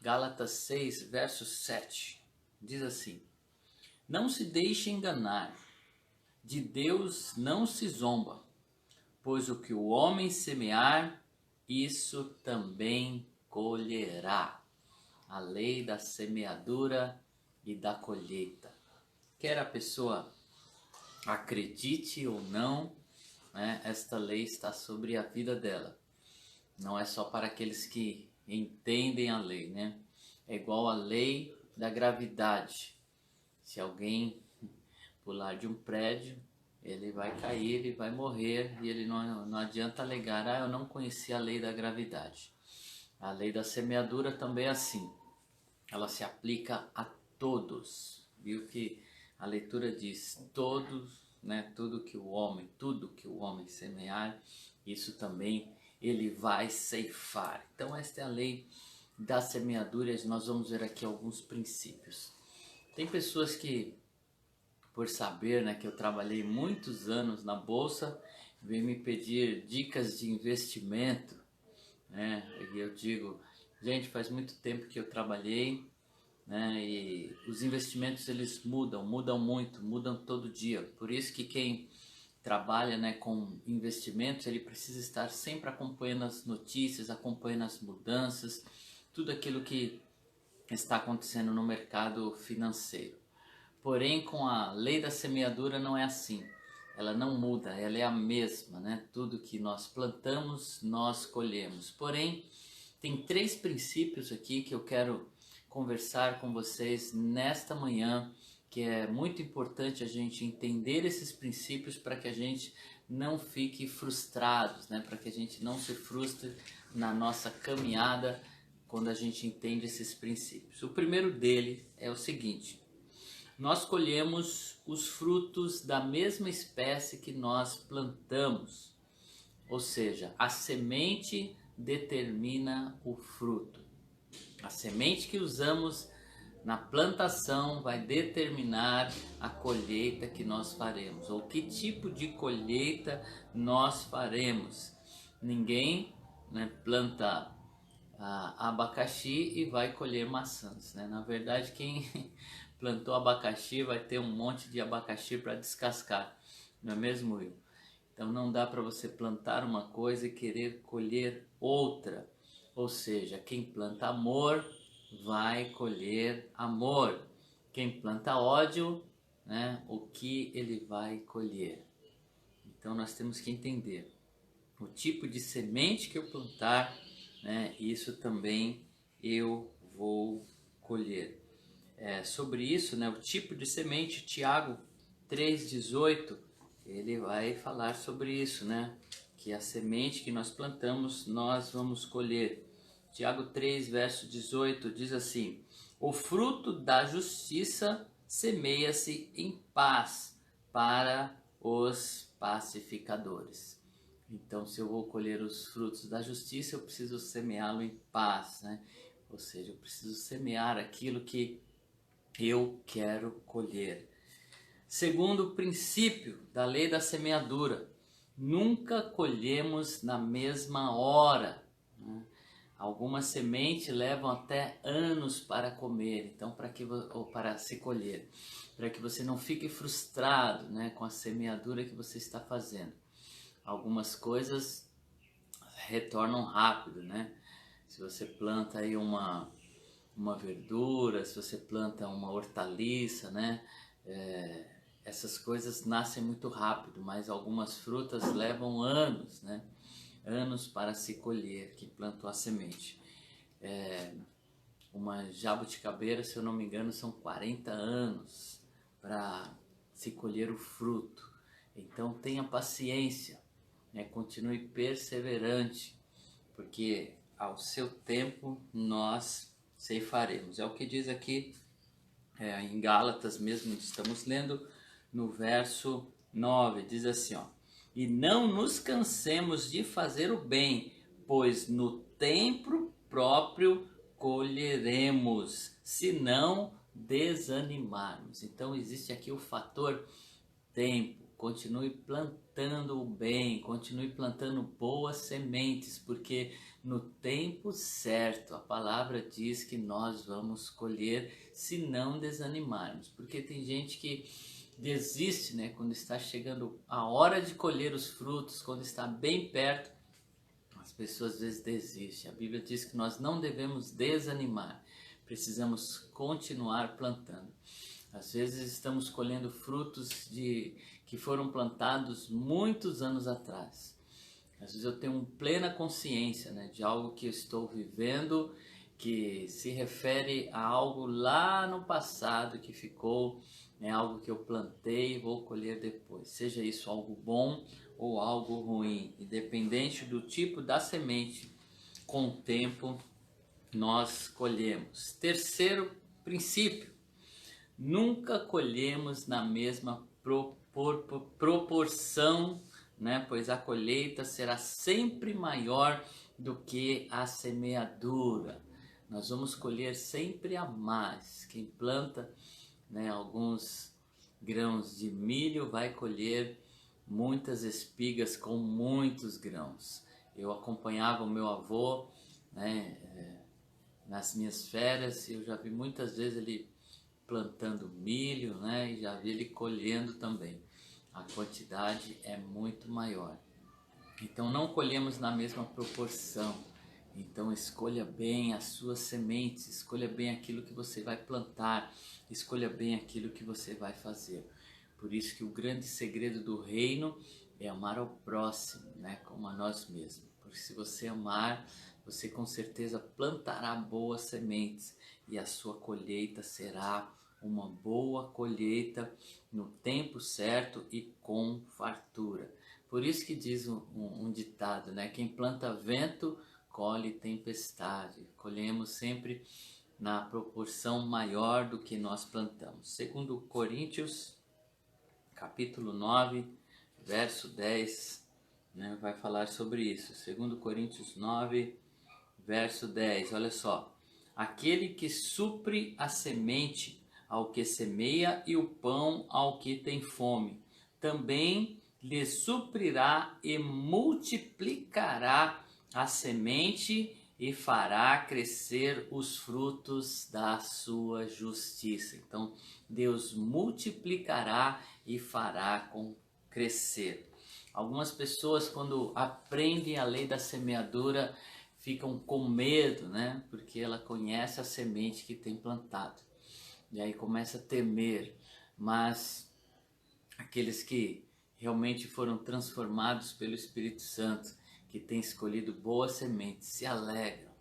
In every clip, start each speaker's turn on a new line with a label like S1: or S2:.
S1: Gálatas 6, verso 7, diz assim: Não se deixe enganar, de Deus não se zomba, pois o que o homem semear, isso também colherá. A lei da semeadura e da colheita. Quer a pessoa acredite ou não, né, esta lei está sobre a vida dela. Não é só para aqueles que entendem a lei, né? É igual a lei da gravidade. Se alguém pular de um prédio, ele vai cair, ele vai morrer e ele não adianta alegar, eu não conhecia a lei da gravidade. A lei da semeadura também é assim. Ela se aplica a todos. Viu que a leitura diz todos, né? Tudo que o homem semear, isso também ele vai ceifar. Então esta é a lei da semeadura e nós vamos ver aqui alguns princípios. Tem pessoas que, por saber, né, que eu trabalhei muitos anos na bolsa, vêm me pedir dicas de investimento, né? E eu digo, gente, faz muito tempo que eu trabalhei, né? E os investimentos eles mudam muito, mudam todo dia. Por isso que quem trabalha, né, com investimentos, ele precisa estar sempre acompanhando as notícias, acompanhando as mudanças, tudo aquilo que está acontecendo no mercado financeiro. Porém, com a lei da semeadura não é assim. Ela não muda, ela é a mesma, né? Tudo que nós plantamos, nós colhemos. Porém, tem 3 princípios aqui que eu quero conversar com vocês nesta manhã, que é muito importante a gente entender esses princípios para que a gente não fique frustrados, né? Para que a gente não se frustre na nossa caminhada quando a gente entende esses princípios. O primeiro dele é o seguinte: nós colhemos os frutos da mesma espécie que nós plantamos, ou seja, a semente determina o fruto. A semente que usamos na plantação vai determinar a colheita que nós faremos, ou que tipo de colheita nós faremos. Ninguém, né, planta abacaxi e vai colher maçãs, né? Na verdade, quem plantou abacaxi vai ter um monte de abacaxi para descascar, não é mesmo, Will? Então não dá para você plantar uma coisa e querer colher outra. Ou seja, quem planta amor vai colher amor. Quem planta ódio, né, o que ele vai colher. Então nós temos que entender o tipo de semente que eu plantar, né, isso também eu vou colher. Sobre isso, né, o tipo de semente, Tiago 3,18, ele vai falar sobre isso, né, que a semente que nós plantamos, nós vamos colher. Tiago 3, verso 18, diz assim: O fruto da justiça semeia-se em paz para os pacificadores. Então, se eu vou colher os frutos da justiça, eu preciso semeá-lo em paz, né? Ou seja, eu preciso semear aquilo que eu quero colher. Segundo princípio da lei da semeadura, nunca colhemos na mesma hora, né? Algumas sementes levam até anos para comer, então ou para se colher, para que você não fique frustrado, né, com a semeadura que você está fazendo. Algumas coisas retornam rápido, né? Se você planta aí uma verdura, se você planta uma hortaliça, né? Essas coisas nascem muito rápido, mas algumas frutas levam anos, né? Anos para se colher, que plantou a semente. Uma jabuticabeira, se eu não me engano, são 40 anos para se colher o fruto. Então tenha paciência, né? Continue perseverante, porque ao seu tempo nós ceifaremos. É o que diz aqui em Gálatas mesmo, estamos lendo no verso 9, diz assim, ó: E não nos cansemos de fazer o bem, pois no tempo próprio colheremos, se não desanimarmos. Então existe aqui o fator tempo. Continue plantando o bem, continue plantando boas sementes, porque no tempo certo. A palavra diz que nós vamos colher se não desanimarmos, porque tem gente que desiste, né? Quando está chegando a hora de colher os frutos, quando está bem perto, as pessoas às vezes desistem. A Bíblia diz que nós não devemos desanimar, precisamos continuar plantando. Às vezes estamos colhendo frutos que foram plantados muitos anos atrás. Às vezes eu tenho plena consciência, né, de algo que eu estou vivendo, que se refere a algo lá no passado que ficou, né, algo que eu plantei e vou colher depois. Seja isso algo bom ou algo ruim, independente do tipo da semente, com o tempo nós colhemos. Terceiro princípio: nunca colhemos na mesma proporção, né? Pois a colheita será sempre maior do que a semeadura. Nós vamos colher sempre a mais. Quem planta, né, alguns grãos de milho vai colher muitas espigas com muitos grãos. Eu acompanhava o meu avô, né, nas minhas férias, e eu já vi muitas vezes ele plantando milho, né, e já vi ele colhendo também. A quantidade é muito maior. Então não colhemos na mesma proporção. Então escolha bem as suas sementes, escolha bem aquilo que você vai plantar, escolha bem aquilo que você vai fazer. Por isso que o grande segredo do reino é amar ao próximo, né, como a nós mesmos. Porque se você amar, você com certeza plantará boas sementes e a sua colheita será uma boa colheita no tempo certo e com fartura. Por isso que diz um ditado, né? Quem planta vento, colhe tempestade. Colhemos sempre na proporção maior do que nós plantamos. Segundo Coríntios, capítulo 9, verso 10, né, vai falar sobre isso. Segundo Coríntios 9, verso 10, olha só. Aquele que supre a semente ao que semeia e o pão ao que tem fome, também lhe suprirá e multiplicará a semente e fará crescer os frutos da sua justiça. Então, Deus multiplicará e fará crescer. Algumas pessoas, quando aprendem a lei da semeadura, ficam com medo, né? Porque ela conhece a semente que tem plantado. E aí começa a temer. Mas aqueles que realmente foram transformados pelo Espírito Santo, que têm escolhido boas sementes, se alegram.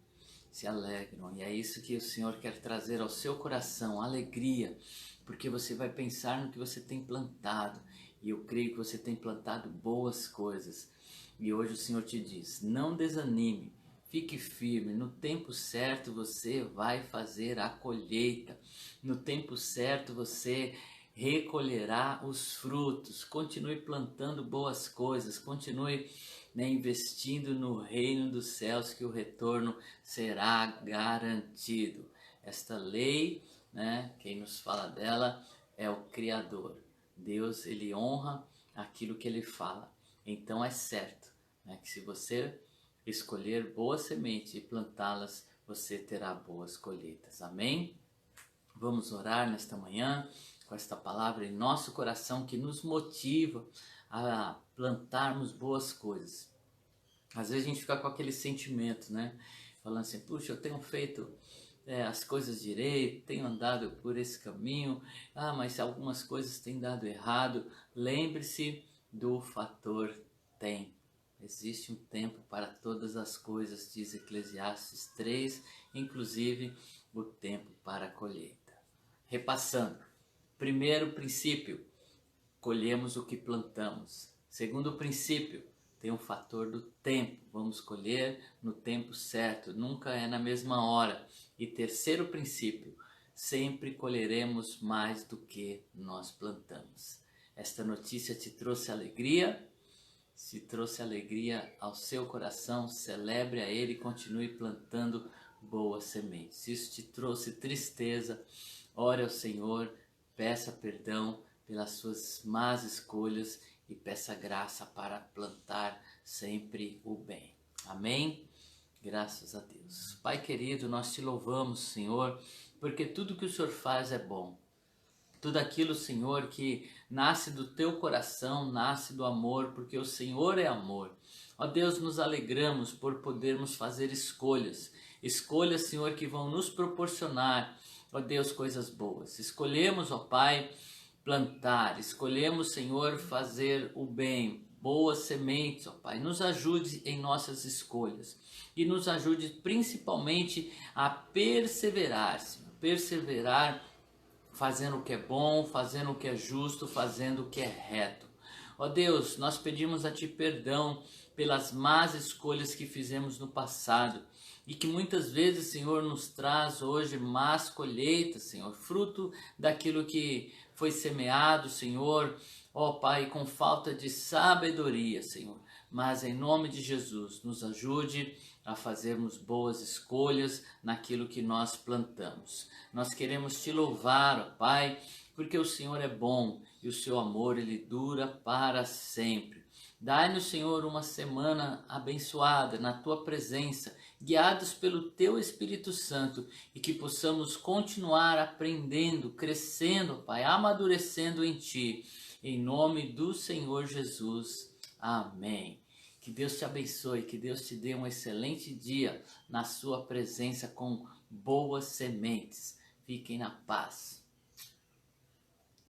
S1: Se alegram. E é isso que o Senhor quer trazer ao seu coração, alegria. Porque você vai pensar no que você tem plantado. E eu creio que você tem plantado boas coisas. E hoje o Senhor te diz, não desanime. Fique firme, no tempo certo você vai fazer a colheita, no tempo certo você recolherá os frutos. Continue plantando boas coisas, continue, né, investindo no reino dos céus, que o retorno será garantido. Esta lei, né, quem nos fala dela é o Criador. Deus, ele honra aquilo que ele fala, então é certo, né, que se você escolher boas sementes e plantá-las, você terá boas colheitas. Amém? Vamos orar nesta manhã com esta palavra em nosso coração que nos motiva a plantarmos boas coisas. Às vezes a gente fica com aquele sentimento, né? Falando assim, puxa, eu tenho feito as coisas direito, tenho andado por esse caminho, mas algumas coisas têm dado errado. Lembre-se do fator tempo. Existe um tempo para todas as coisas, diz Eclesiastes 3, inclusive o tempo para a colheita. Repassando, primeiro princípio, colhemos o que plantamos. Segundo princípio, tem um fator do tempo, vamos colher no tempo certo, nunca é na mesma hora. E terceiro princípio, sempre colheremos mais do que nós plantamos. Esta notícia te trouxe alegria? Se trouxe alegria ao seu coração, celebre a Ele e continue plantando boas sementes. Se isso te trouxe tristeza, ore ao Senhor, peça perdão pelas suas más escolhas e peça graça para plantar sempre o bem. Amém? Graças a Deus. Pai querido, nós te louvamos, Senhor, porque tudo que o Senhor faz é bom. Tudo aquilo, Senhor, que nasce do teu coração, nasce do amor, porque o Senhor é amor. Ó Deus, nos alegramos por podermos fazer escolhas. Escolhas, Senhor, que vão nos proporcionar, ó Deus, coisas boas. Escolhemos, ó Pai, plantar. Escolhemos, Senhor, fazer o bem. Boas sementes, ó Pai. Nos ajude em nossas escolhas. E nos ajude principalmente a perseverar, Senhor. Perseverar fazendo o que é bom, fazendo o que é justo, fazendo o que é reto. Ó Deus, nós pedimos a Ti perdão pelas más escolhas que fizemos no passado e que muitas vezes, Senhor, nos traz hoje más colheitas, Senhor, fruto daquilo que foi semeado, Senhor, ó Pai, com falta de sabedoria, Senhor. Mas em nome de Jesus, nos ajude a fazermos boas escolhas naquilo que nós plantamos. Nós queremos te louvar, ó Pai, porque o Senhor é bom e o seu amor ele dura para sempre. Dai-nos, Senhor, uma semana abençoada na tua presença, guiados pelo teu Espírito Santo e que possamos continuar aprendendo, crescendo, Pai, amadurecendo em ti. Em nome do Senhor Jesus. Amém. Que Deus te abençoe, que Deus te dê um excelente dia na sua presença com boas sementes. Fiquem na paz.